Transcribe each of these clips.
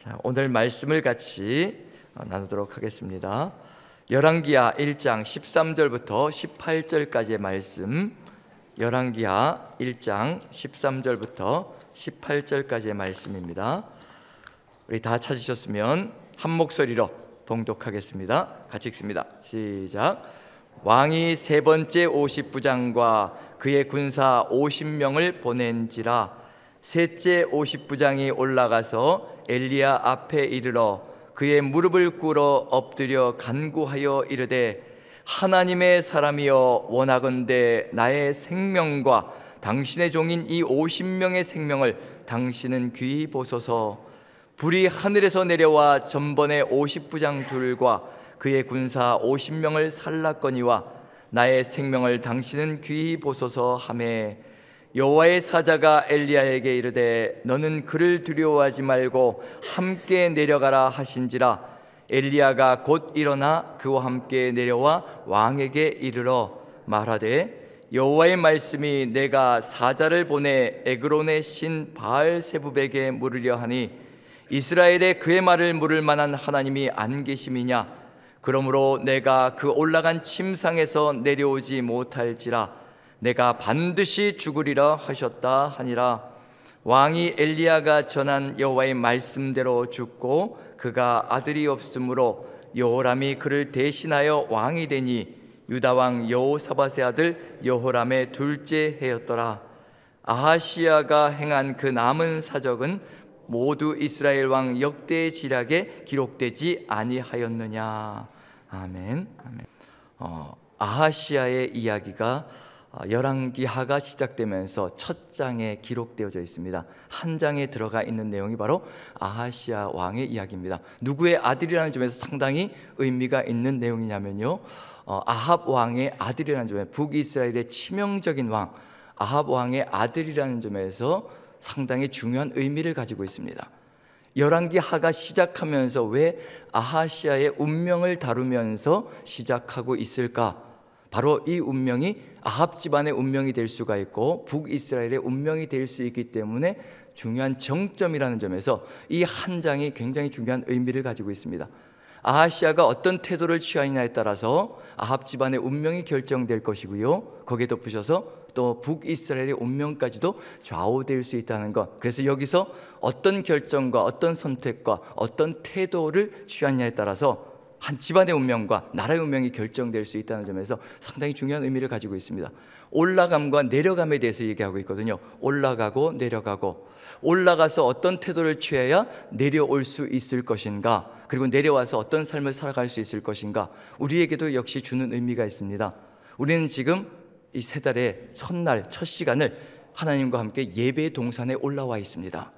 자, 오늘 말씀을 같이 나누도록 하겠습니다. 열왕기하 1장 13절부터 18절까지의 말씀, 열왕기하 1장 13절부터 18절까지의 말씀입니다. 우리 다 찾으셨으면 한 목소리로 봉독하겠습니다. 같이 읽습니다. 시작. 왕이 세 번째 50부장과 그의 군사 50명을 보낸지라. 셋째 50부장이 올라가서 엘리야 앞에 이르러 그의 무릎을 꿇어 엎드려 간구하여 이르되, 하나님의 사람이여, 원하건대 나의 생명과 당신의 종인 이 50명의 생명을 당신은 귀히 보소서. 불이 하늘에서 내려와 전번에 50부장 둘과 그의 군사 50명을 살랐거니와 나의 생명을 당신은 귀히 보소서 하매, 여호와의 사자가 엘리야에게 이르되 너는 그를 두려워하지 말고 함께 내려가라 하신지라. 엘리야가 곧 일어나 그와 함께 내려와 왕에게 이르러 말하되, 여호와의 말씀이 내가 사자를 보내 에그론의 신 바알세붑에게 물으려 하니 이스라엘에 그의 말을 물을 만한 하나님이 안 계심이냐? 그러므로 내가 그 올라간 침상에서 내려오지 못할지라. 내가 반드시 죽으리라 하셨다 하니라. 왕이 엘리야가 전한 여호와의 말씀대로 죽고 그가 아들이 없으므로 여호람이 그를 대신하여 왕이 되니 유다 왕 여호사밧의 아들 여호람의 둘째 해였더라. 아하시야가 행한 그 남은 사적은 모두 이스라엘 왕 역대 지략에 기록되지 아니하였느냐. 아멘. 아멘. 아하시야의 이야기가 열왕기하가 시작되면서 첫 장에 기록되어져 있습니다. 한 장에 들어가 있는 내용이 바로 아하시야 왕의 이야기입니다. 누구의 아들이라는 점에서 상당히 의미가 있는 내용이냐면요, 아합 왕의 아들이라는 점에, 북이스라엘의 치명적인 왕 아합 왕의 아들이라는 점에서 상당히 중요한 의미를 가지고 있습니다. 열왕기하가 시작하면서 왜 아하시야의 운명을 다루면서 시작하고 있을까? 바로 이 운명이 아합 집안의 운명이 될 수가 있고 북이스라엘의 운명이 될 수 있기 때문에 중요한 정점이라는 점에서 이 한 장이 굉장히 중요한 의미를 가지고 있습니다. 아하시야가 어떤 태도를 취하느냐에 따라서 아합 집안의 운명이 결정될 것이고요, 거기에 덧붙여서 또 북이스라엘의 운명까지도 좌우될 수 있다는 것. 그래서 여기서 어떤 결정과 어떤 선택과 어떤 태도를 취하느냐에 따라서 한 집안의 운명과 나라의 운명이 결정될 수 있다는 점에서 상당히 중요한 의미를 가지고 있습니다. 올라감과 내려감에 대해서 얘기하고 있거든요. 올라가고 내려가고, 올라가서 어떤 태도를 취해야 내려올 수 있을 것인가, 그리고 내려와서 어떤 삶을 살아갈 수 있을 것인가, 우리에게도 역시 주는 의미가 있습니다. 우리는 지금 이 세 달의 첫날 첫 시간을 하나님과 함께 예배 동산에 올라와 있습니다.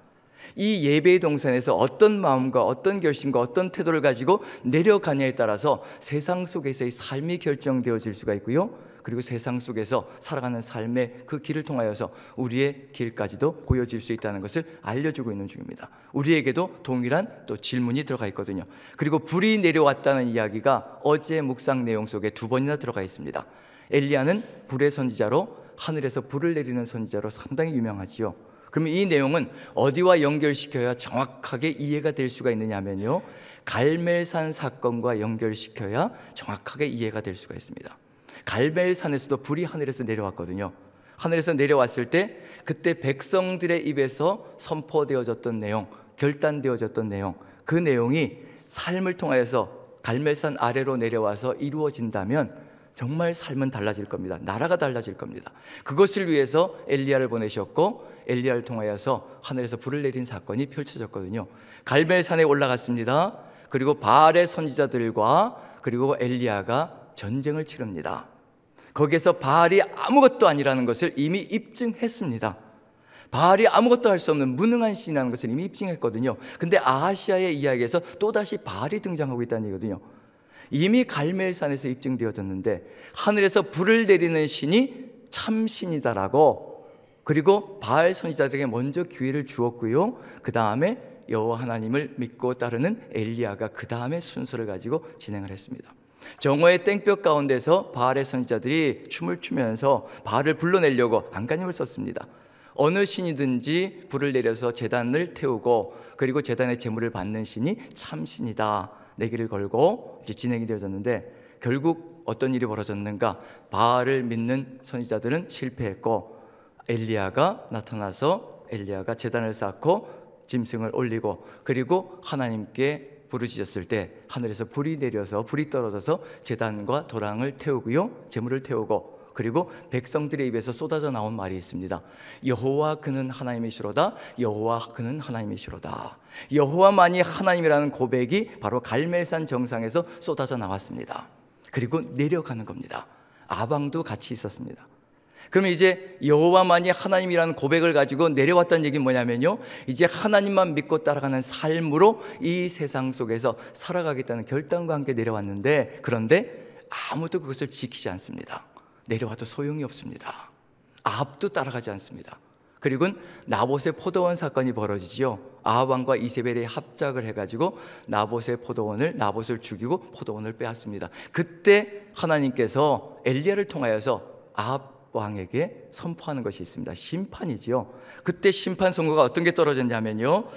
이 예배의 동산에서 어떤 마음과 어떤 결심과 어떤 태도를 가지고 내려가냐에 따라서 세상 속에서의 삶이 결정되어질 수가 있고요, 그리고 세상 속에서 살아가는 삶의 그 길을 통하여서 우리의 길까지도 보여질 수 있다는 것을 알려주고 있는 중입니다. 우리에게도 동일한 또 질문이 들어가 있거든요. 그리고 불이 내려왔다는 이야기가 어제 묵상 내용 속에 두 번이나 들어가 있습니다. 엘리야는 불의 선지자로, 하늘에서 불을 내리는 선지자로 상당히 유명하지요. 그러면 이 내용은 어디와 연결시켜야 정확하게 이해가 될 수가 있느냐 하면요, 갈멜산 사건과 연결시켜야 정확하게 이해가 될 수가 있습니다. 갈멜산에서도 불이 하늘에서 내려왔거든요. 하늘에서 내려왔을 때 그때 백성들의 입에서 선포되어졌던 내용, 결단되어졌던 내용, 그 내용이 삶을 통하여서 갈멜산 아래로 내려와서 이루어진다면 정말 삶은 달라질 겁니다. 나라가 달라질 겁니다. 그것을 위해서 엘리야를 보내셨고 엘리야를 통하여서 하늘에서 불을 내린 사건이 펼쳐졌거든요. 갈멜산에 올라갔습니다. 그리고 바알의 선지자들과 그리고 엘리야가 전쟁을 치릅니다. 거기에서 바알이 아무것도 아니라는 것을 이미 입증했습니다. 바알이 아무것도 할 수 없는 무능한 신이라는 것을 이미 입증했거든요. 근데 아하시야의 이야기에서 또다시 바알이 등장하고 있다는 얘기거든요. 이미 갈멜산에서 입증되어졌는데 하늘에서 불을 내리는 신이 참신이다라고, 그리고 바알 선지자들에게 먼저 기회를 주었고요, 그 다음에 여호와 하나님을 믿고 따르는 엘리야가 그 다음에 순서를 가지고 진행을 했습니다. 정오의 땡볕 가운데서 바알의 선지자들이 춤을 추면서 바알을 불러내려고 안간힘을 썼습니다. 어느 신이든지 불을 내려서 제단을 태우고 그리고 제단의 제물을 받는 신이 참신이다 내기를 걸고 이제 진행이 되어졌는데, 결국 어떤 일이 벌어졌는가? 바알을 믿는 선지자들은 실패했고 엘리야가 나타나서 엘리야가 제단을 쌓고 짐승을 올리고 그리고 하나님께 부르짖었을 때 하늘에서 불이 내려서 불이 떨어져서 제단과 도랑을 태우고요, 제물을 태우고, 그리고 백성들의 입에서 쏟아져 나온 말이 있습니다. 여호와 그는 하나님이시로다. 여호와 그는 하나님이시로다. 여호와만이 하나님이라는 고백이 바로 갈멜산 정상에서 쏟아져 나왔습니다. 그리고 내려가는 겁니다. 아방도 같이 있었습니다. 그러면 이제 여호와만이 하나님이라는 고백을 가지고 내려왔다는 얘기는 뭐냐면요, 이제 하나님만 믿고 따라가는 삶으로 이 세상 속에서 살아가겠다는 결단과 함께 내려왔는데, 그런데 아무도 그것을 지키지 않습니다. 내려와도 소용이 없습니다. 아합도 따라가지 않습니다. 그리고 나봇의 포도원 사건이 벌어지죠. 아합 왕과 이세벨이 합작을 해가지고 나봇을 죽이고 포도원을 빼앗습니다. 그때 하나님께서 엘리야를 통하여서 아합 왕에게 선포하는 것이 있습니다. 심판이지요. 그때 심판 선고가 어떤 게 떨어졌냐면요,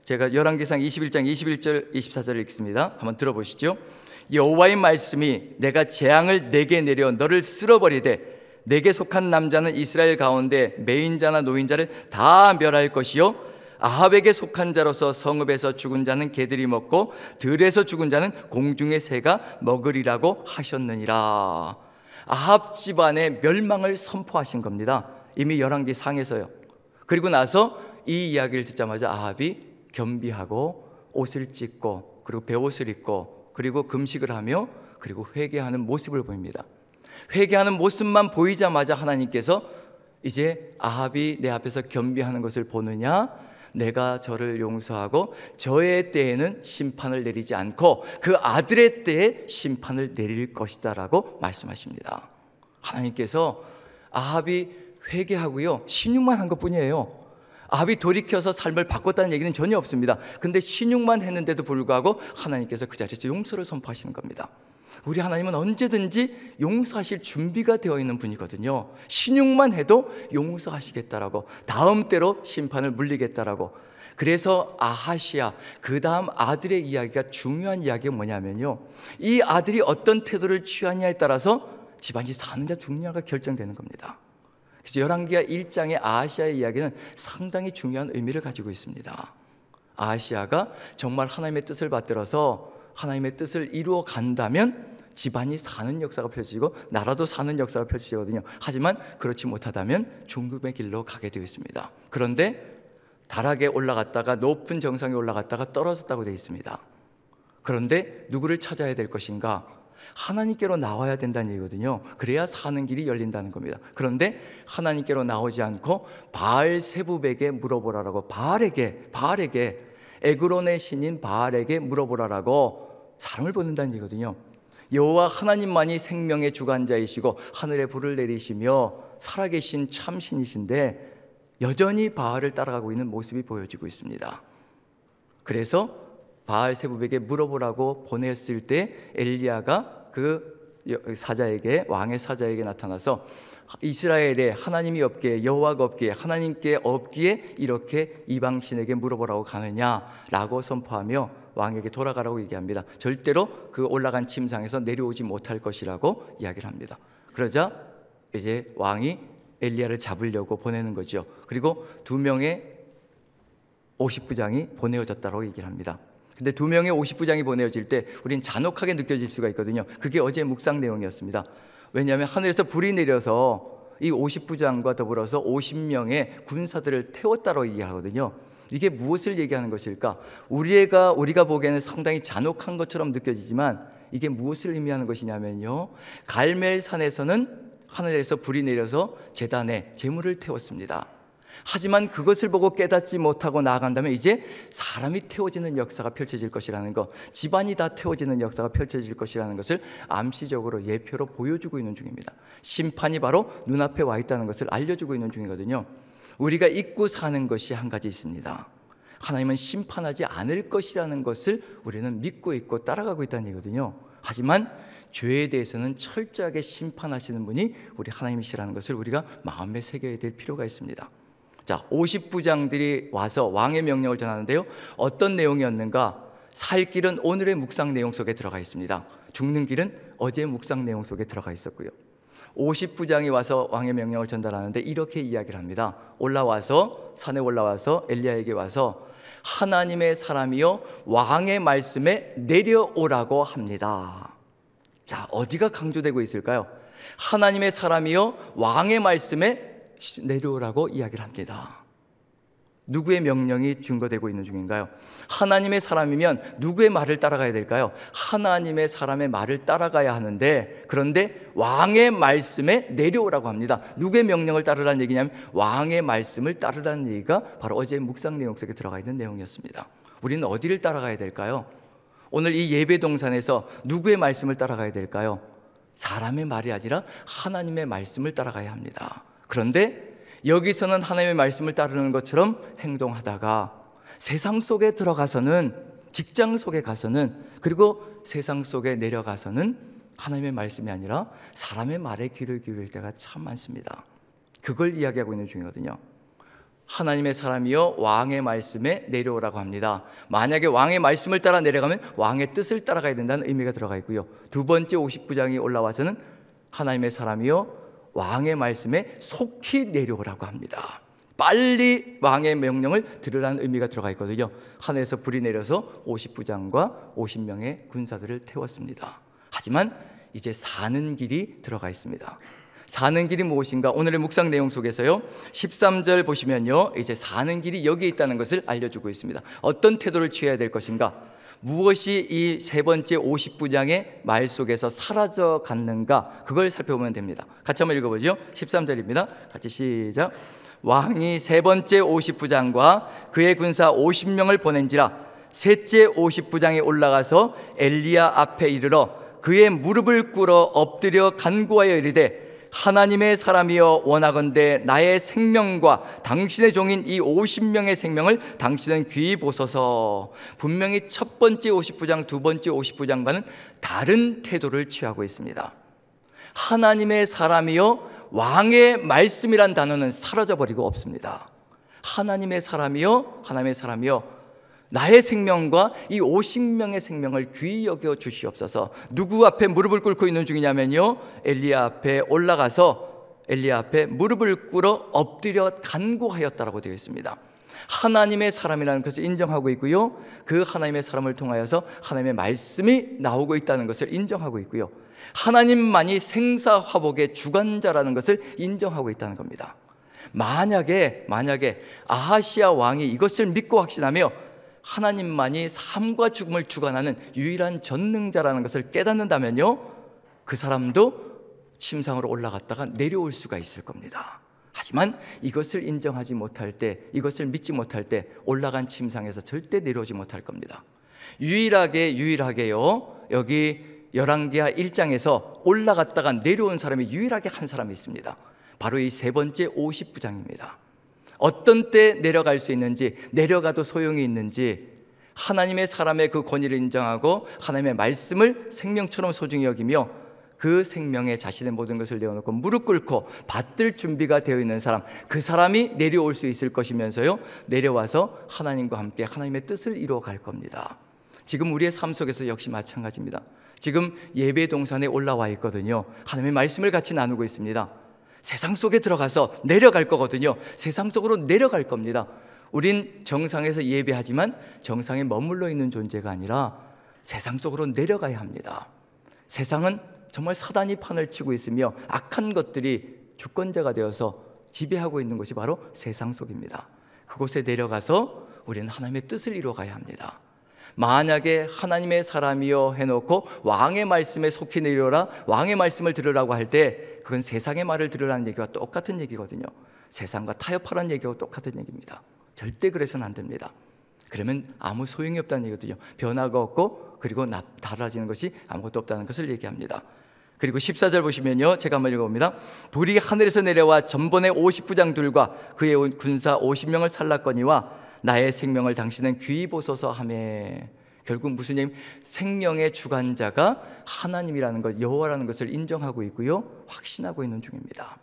제가 열왕기상 21장 21절 24절을 읽습니다. 한번 들어보시죠. 여호와의 말씀이 내가 재앙을 내게 내려 너를 쓸어버리되 내게 속한 남자는 이스라엘 가운데 매인자나 노인자를 다 멸할 것이요 아합에게 속한 자로서 성읍에서 죽은 자는 개들이 먹고 들에서 죽은 자는 공중의 새가 먹으리라고 하셨느니라. 아합 집안의 멸망을 선포하신 겁니다. 이미 열왕기 상에서요. 그리고 나서 이 이야기를 듣자마자 아합이 겸비하고 옷을 찢고 그리고 베옷을 입고 그리고 금식을 하며 그리고 회개하는 모습을 보입니다. 회개하는 모습만 보이자마자 하나님께서 이제 아합이 내 앞에서 겸비하는 것을 보느냐, 내가 저를 용서하고 저의 때에는 심판을 내리지 않고 그 아들의 때에 심판을 내릴 것이다 라고 말씀하십니다. 하나님께서 아합이 회개하고요 신용만 한 것뿐이에요. 아합이 돌이켜서 삶을 바꿨다는 얘기는 전혀 없습니다. 근데 신용만 했는데도 불구하고 하나님께서 그 자리에서 용서를 선포하시는 겁니다. 우리 하나님은 언제든지 용서하실 준비가 되어 있는 분이거든요. 신용만 해도 용서하시겠다라고, 다음 때로 심판을 물리겠다라고. 그래서 아하시아, 그 다음 아들의 이야기가 중요한 이야기가 뭐냐면요, 이 아들이 어떤 태도를 취하냐에 따라서 집안이 사느냐 죽느냐가 결정되는 겁니다. 그래서 열왕기하 1장의 아하시아의 이야기는 상당히 중요한 의미를 가지고 있습니다. 아하시아가 정말 하나님의 뜻을 받들어서 하나님의 뜻을 이루어 간다면 집안이 사는 역사가 펼쳐지고 나라도 사는 역사가 펼쳐지거든요. 하지만 그렇지 못하다면 죽음의 길로 가게 되어 있습니다. 그런데 다락에 올라갔다가 높은 정상에 올라갔다가 떨어졌다고 되어 있습니다. 그런데 누구를 찾아야 될 것인가? 하나님께로 나와야 된다는 얘기거든요. 그래야 사는 길이 열린다는 겁니다. 그런데 하나님께로 나오지 않고 바알세붑에게 물어보라라고, 바알에게 에그론의 신인 바알에게 물어보라라고 사람을 보낸다는 얘기거든요. 여호와 하나님만이 생명의 주관자이시고 하늘에 불을 내리시며 살아계신 참신이신데 여전히 바알을 따라가고 있는 모습이 보여지고 있습니다. 그래서 바알세붑에게 물어보라고 보냈을 때 엘리야가 그 사자에게, 왕의 사자에게 나타나서 이스라엘에 하나님이 없기에, 여호와가 없기에, 하나님께 없기에 이렇게 이방신에게 물어보라고 가느냐라고 선포하며 왕에게 돌아가라고 얘기합니다. 절대로 그 올라간 침상에서 내려오지 못할 것이라고 이야기를 합니다. 그러자 이제 왕이 엘리야를 잡으려고 보내는 거죠. 그리고 2명의 50부장이 보내어졌다고 얘기를 합니다. 근데 2명의 50부장이 보내어질 때 우린 잔혹하게 느껴질 수가 있거든요. 그게 어제 묵상 내용이었습니다. 왜냐하면 하늘에서 불이 내려서 이 50부장과 더불어서 50명의 군사들을 태웠다고 얘기하거든요. 이게 무엇을 얘기하는 것일까? 우리가 보기에는 상당히 잔혹한 것처럼 느껴지지만 이게 무엇을 의미하는 것이냐면요, 갈멜산에서는 하늘에서 불이 내려서 제단에 제물을 태웠습니다. 하지만 그것을 보고 깨닫지 못하고 나아간다면 이제 사람이 태워지는 역사가 펼쳐질 것이라는 것, 집안이 다 태워지는 역사가 펼쳐질 것이라는 것을 암시적으로 예표로 보여주고 있는 중입니다. 심판이 바로 눈앞에 와 있다는 것을 알려주고 있는 중이거든요. 우리가 잊고 사는 것이 한 가지 있습니다. 하나님은 심판하지 않을 것이라는 것을 우리는 믿고 있고 따라가고 있다는 얘기거든요. 하지만 죄에 대해서는 철저하게 심판하시는 분이 우리 하나님이시라는 것을 우리가 마음에 새겨야 될 필요가 있습니다. 자, 50부장들이 와서 왕의 명령을 전하는데요, 어떤 내용이었는가? 살 길은 오늘의 묵상 내용 속에 들어가 있습니다. 죽는 길은 어제의 묵상 내용 속에 들어가 있었고요. 50부장이 와서 왕의 명령을 전달하는데 이렇게 이야기를 합니다. 산에 올라와서 엘리야에게 와서 하나님의 사람이여 왕의 말씀에 내려오라고 합니다. 자, 어디가 강조되고 있을까요? 하나님의 사람이여 왕의 말씀에 내려오라고 이야기를 합니다. 누구의 명령이 증거되고 있는 중인가요? 하나님의 사람이면 누구의 말을 따라가야 될까요? 하나님의 사람의 말을 따라가야 하는데, 그런데 왕의 말씀에 내려오라고 합니다. 누구의 명령을 따르라는 얘기냐면 왕의 말씀을 따르라는 얘기가 바로 어제 묵상 내용 속에 들어가 있는 내용이었습니다. 우리는 어디를 따라가야 될까요? 오늘 이 예배 동산에서 누구의 말씀을 따라가야 될까요? 사람의 말이 아니라 하나님의 말씀을 따라가야 합니다. 그런데 여기서는 하나님의 말씀을 따르는 것처럼 행동하다가 세상 속에 들어가서는, 직장 속에 가서는, 그리고 세상 속에 내려가서는 하나님의 말씀이 아니라 사람의 말에 귀를 기울일 때가 참 많습니다. 그걸 이야기하고 있는 중이거든요. 하나님의 사람이여 왕의 말씀에 내려오라고 합니다. 만약에 왕의 말씀을 따라 내려가면 왕의 뜻을 따라가야 된다는 의미가 들어가 있고요. 두 번째 50부장이 올라와서는 하나님의 사람이여 왕의 말씀에 속히 내려오라고 합니다. 빨리 왕의 명령을 들으라는 의미가 들어가 있거든요. 하늘에서 불이 내려서 50부장과 50명의 군사들을 태웠습니다. 하지만 이제 사는 길이 들어가 있습니다. 사는 길이 무엇인가? 오늘의 묵상 내용 속에서요, 13절 보시면요, 이제 사는 길이 여기에 있다는 것을 알려주고 있습니다. 어떤 태도를 취해야 될 것인가? 무엇이 이 세 번째 50부장의 말 속에서 사라져 갔는가? 그걸 살펴보면 됩니다. 같이 한번 읽어보죠. 13절입니다. 같이 시작. 왕이 세 번째 50부장과 그의 군사 50명을 보낸지라 셋째 50부장이 올라가서 엘리야 앞에 이르러 그의 무릎을 꿇어 엎드려 간구하여 이르되 하나님의 사람이여 원하건대 나의 생명과 당신의 종인 이 50명의 생명을 당신은 귀히 보소서. 분명히 첫 번째 50부장, 두 번째 50부장과는 다른 태도를 취하고 있습니다. 하나님의 사람이여 왕의 말씀이란 단어는 사라져버리고 없습니다. 하나님의 사람이여, 하나님의 사람이여 나의 생명과 이 50명의 생명을 귀히 여겨 주시옵소서. 누구 앞에 무릎을 꿇고 있는 중이냐면요, 엘리야 앞에 올라가서 엘리야 앞에 무릎을 꿇어 엎드려 간구하였다라고 되어 있습니다. 하나님의 사람이라는 것을 인정하고 있고요, 그 하나님의 사람을 통하여서 하나님의 말씀이 나오고 있다는 것을 인정하고 있고요, 하나님만이 생사화복의 주관자라는 것을 인정하고 있다는 겁니다. 만약에 아하시아 왕이 이것을 믿고 확신하며 하나님만이 삶과 죽음을 주관하는 유일한 전능자라는 것을 깨닫는다면요, 그 사람도 침상으로 올라갔다가 내려올 수가 있을 겁니다. 하지만 이것을 인정하지 못할 때, 이것을 믿지 못할 때 올라간 침상에서 절대 내려오지 못할 겁니다. 유일하게요, 여기 열왕기하 1장에서 올라갔다가 내려온 사람이 유일하게 한 사람이 있습니다. 바로 이 세 번째 50부장입니다. 어떤 때 내려갈 수 있는지, 내려가도 소용이 있는지, 하나님의 사람의 그 권위를 인정하고 하나님의 말씀을 생명처럼 소중히 여기며 그 생명에 자신의 모든 것을 내어놓고 무릎 꿇고 받들 준비가 되어 있는 사람, 그 사람이 내려올 수 있을 것이면서요, 내려와서 하나님과 함께 하나님의 뜻을 이루어 갈 겁니다. 지금 우리의 삶 속에서 역시 마찬가지입니다. 지금 예배 동산에 올라와 있거든요. 하나님의 말씀을 같이 나누고 있습니다. 세상 속에 들어가서 내려갈 거거든요. 세상 속으로 내려갈 겁니다. 우린 정상에서 예배하지만 정상에 머물러 있는 존재가 아니라 세상 속으로 내려가야 합니다. 세상은 정말 사단이 판을 치고 있으며 악한 것들이 주권자가 되어서 지배하고 있는 것이 바로 세상 속입니다. 그곳에 내려가서 우리는 하나님의 뜻을 이루어가야 합니다. 만약에 하나님의 사람이여 해놓고 왕의 말씀에 속히 내려라, 왕의 말씀을 들으라고 할 때 그건 세상의 말을 들으라는 얘기와 똑같은 얘기거든요. 세상과 타협하라는 얘기와 똑같은 얘기입니다. 절대 그래서는 안 됩니다. 그러면 아무 소용이 없다는 얘기거든요. 변화가 없고 그리고 달라지는 것이 아무것도 없다는 것을 얘기합니다. 그리고 14절 보시면요, 제가 한번 읽어봅니다. 불이 하늘에서 내려와 전번의 50부장들과 그의 군사 50명을 살랐거니와 나의 생명을 당신은 귀히 보소서 하며, 결국 무슨 얘기? 생명의 주관자가 하나님이라는 것, 여호와라는 것을 인정하고 있고요, 확신하고 있는 중입니다.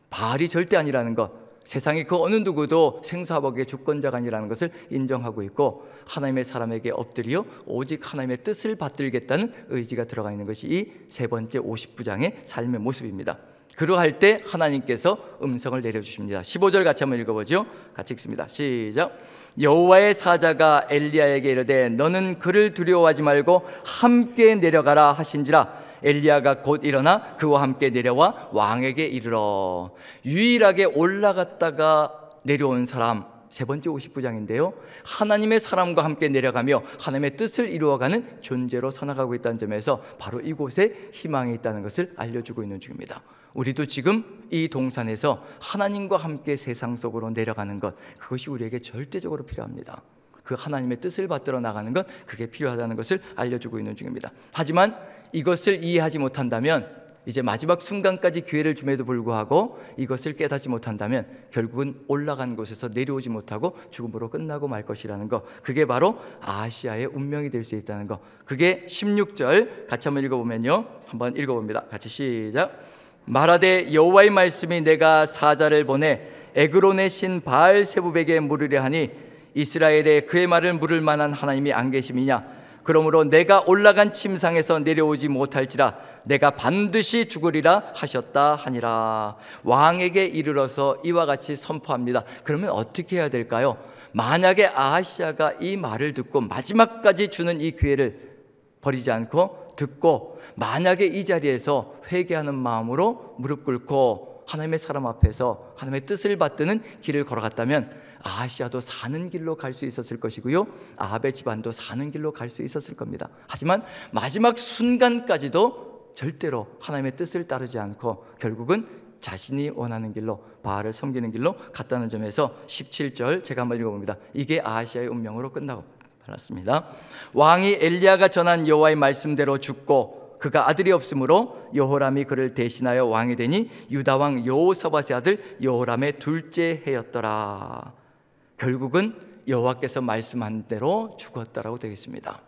바알이 절대 아니라는 것, 세상의 그 어느 누구도 생사복의 주권자가 아니라는 것을 인정하고 있고, 하나님의 사람에게 엎드려 오직 하나님의 뜻을 받들겠다는 의지가 들어가 있는 것이 이 세 번째 50부장의 삶의 모습입니다. 그러할 때 하나님께서 음성을 내려주십니다. 15절 같이 한번 읽어보죠. 같이 읽습니다. 시작. 여호와의 사자가 엘리야에게 이르되 너는 그를 두려워하지 말고 함께 내려가라 하신지라. 엘리야가 곧 일어나 그와 함께 내려와 왕에게 이르러. 유일하게 올라갔다가 내려온 사람, 세 번째 50부장인데요, 하나님의 사람과 함께 내려가며 하나님의 뜻을 이루어가는 존재로 서나가고 있다는 점에서 바로 이곳에 희망이 있다는 것을 알려주고 있는 중입니다. 우리도 지금 이 동산에서 하나님과 함께 세상 속으로 내려가는 것, 그것이 우리에게 절대적으로 필요합니다. 그 하나님의 뜻을 받들어 나가는 것, 그게 필요하다는 것을 알려주고 있는 중입니다. 하지만 이것을 이해하지 못한다면, 이제 마지막 순간까지 기회를 줌에도 불구하고 이것을 깨닫지 못한다면 결국은 올라간 곳에서 내려오지 못하고 죽음으로 끝나고 말 것이라는 것, 그게 바로 아하시아의 운명이 될 수 있다는 것. 그게 16절 같이 한번 읽어보면요, 한번 읽어봅니다. 같이 시작. 말하되 여호와의 말씀이 내가 사자를 보내 에그론의 신 바알세붑에게 물으려 하니 이스라엘에 그의 말을 물을 만한 하나님이 안 계심이냐. 그러므로 내가 올라간 침상에서 내려오지 못할지라 내가 반드시 죽으리라 하셨다 하니라. 왕에게 이르러서 이와 같이 선포합니다. 그러면 어떻게 해야 될까요? 만약에 아하시아가 이 말을 듣고 마지막까지 주는 이 기회를 버리지 않고 듣고, 만약에 이 자리에서 회개하는 마음으로 무릎 꿇고 하나님의 사람 앞에서 하나님의 뜻을 받드는 길을 걸어갔다면 아하시아도 사는 길로 갈 수 있었을 것이고요, 아합의 집안도 사는 길로 갈 수 있었을 겁니다. 하지만 마지막 순간까지도 절대로 하나님의 뜻을 따르지 않고 결국은 자신이 원하는 길로, 바알을 섬기는 길로 갔다는 점에서 17절 제가 한번 읽어봅니다. 이게 아하시아의 운명으로 끝나고 말았습니다. 왕이 엘리야가 전한 여호와의 말씀대로 죽고 그가 아들이 없으므로 여호람이 그를 대신하여 왕이 되니 유다 왕 여호사밧의 아들 여호람의 둘째 해였더라. 결국은 여호와께서 말씀한 대로 죽었다라고 되겠습니다.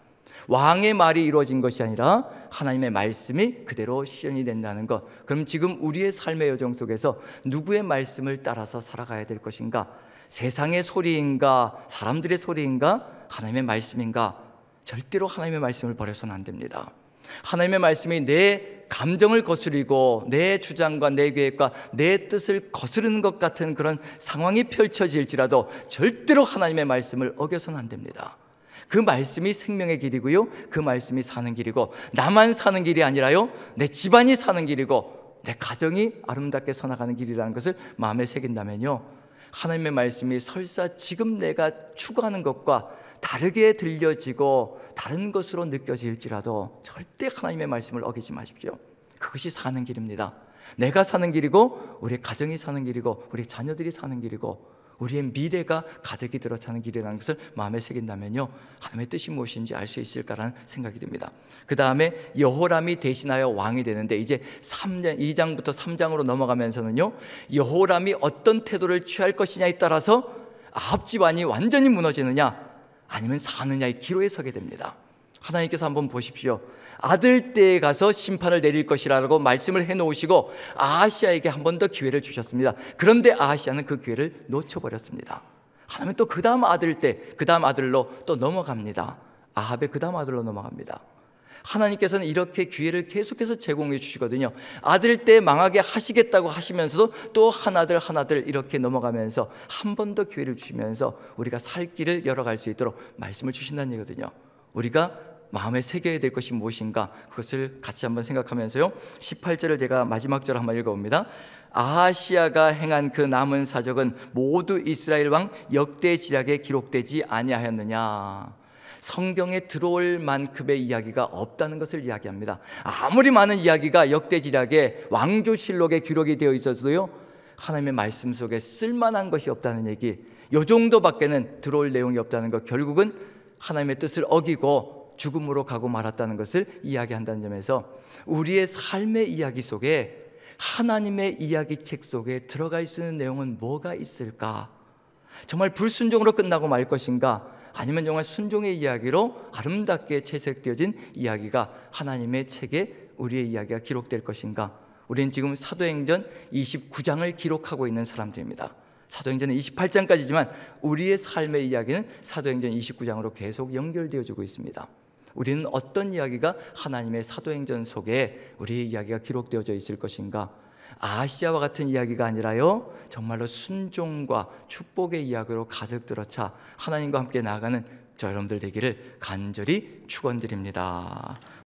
왕의 말이 이루어진 것이 아니라 하나님의 말씀이 그대로 실현이 된다는 것. 그럼 지금 우리의 삶의 여정 속에서 누구의 말씀을 따라서 살아가야 될 것인가? 세상의 소리인가? 사람들의 소리인가? 하나님의 말씀인가? 절대로 하나님의 말씀을 버려서는 안 됩니다. 하나님의 말씀이 내 감정을 거스리고 내 주장과 내 계획과 내 뜻을 거스르는 것 같은 그런 상황이 펼쳐질지라도 절대로 하나님의 말씀을 어겨서는 안 됩니다. 그 말씀이 생명의 길이고요, 그 말씀이 사는 길이고, 나만 사는 길이 아니라요, 내 집안이 사는 길이고 내 가정이 아름답게 서나가는 길이라는 것을 마음에 새긴다면요, 하나님의 말씀이 설사 지금 내가 추구하는 것과 다르게 들려지고 다른 것으로 느껴질지라도 절대 하나님의 말씀을 어기지 마십시오. 그것이 사는 길입니다. 내가 사는 길이고 우리 가정이 사는 길이고 우리 자녀들이 사는 길이고 우리의 미래가 가득히 들어 사는 길이라는 것을 마음에 새긴다면요, 하나님의 뜻이 무엇인지 알 수 있을까라는 생각이 듭니다. 그 다음에 여호람이 대신하여 왕이 되는데, 이제 2장부터 3장으로 넘어가면서는요, 여호람이 어떤 태도를 취할 것이냐에 따라서 아합 집안이 완전히 무너지느냐 아니면 사느냐의 기로에 서게 됩니다. 하나님께서 한번 보십시오. 아들 때에 가서 심판을 내릴 것이라고 말씀을 해놓으시고 아하시아에게 한 번 더 기회를 주셨습니다. 그런데 아하시아는 그 기회를 놓쳐버렸습니다. 하나님은 또 그 다음 아들 때, 그 다음 아들로 또 넘어갑니다. 아합의 그 다음 아들로 넘어갑니다. 하나님께서는 이렇게 기회를 계속해서 제공해 주시거든요. 아들 때 망하게 하시겠다고 하시면서도 또 하나들 이렇게 넘어가면서 한 번 더 기회를 주시면서 우리가 살 길을 열어갈 수 있도록 말씀을 주신다는 얘기거든요. 우리가 마음에 새겨야 될 것이 무엇인가, 그것을 같이 한번 생각하면서요, 18절을 제가 마지막 절 한번 읽어봅니다. 아하시아가 행한 그 남은 사적은 모두 이스라엘 왕 역대지략에 기록되지 아니하였느냐. 성경에 들어올 만큼의 이야기가 없다는 것을 이야기합니다. 아무리 많은 이야기가 역대지략에 왕조실록에 기록이 되어 있어서도요, 하나님의 말씀 속에 쓸만한 것이 없다는 얘기, 요 정도밖에는 들어올 내용이 없다는 것, 결국은 하나님의 뜻을 어기고 죽음으로 가고 말았다는 것을 이야기한다는 점에서 우리의 삶의 이야기 속에, 하나님의 이야기책 속에 들어갈 수 있는 내용은 뭐가 있을까? 정말 불순종으로 끝나고 말 것인가? 아니면 정말 순종의 이야기로 아름답게 채색되어진 이야기가 하나님의 책에 우리의 이야기가 기록될 것인가? 우리는 지금 사도행전 29장을 기록하고 있는 사람들입니다. 사도행전은 28장까지지만 우리의 삶의 이야기는 사도행전 29장으로 계속 연결되어지고 있습니다. 우리는 어떤 이야기가 하나님의 사도행전 속에 우리의 이야기가 기록되어져 있을 것인가? 아시아와 같은 이야기가 아니라요, 정말로 순종과 축복의 이야기로 가득 들어차 하나님과 함께 나아가는 저 여러분들 되기를 간절히 축원드립니다.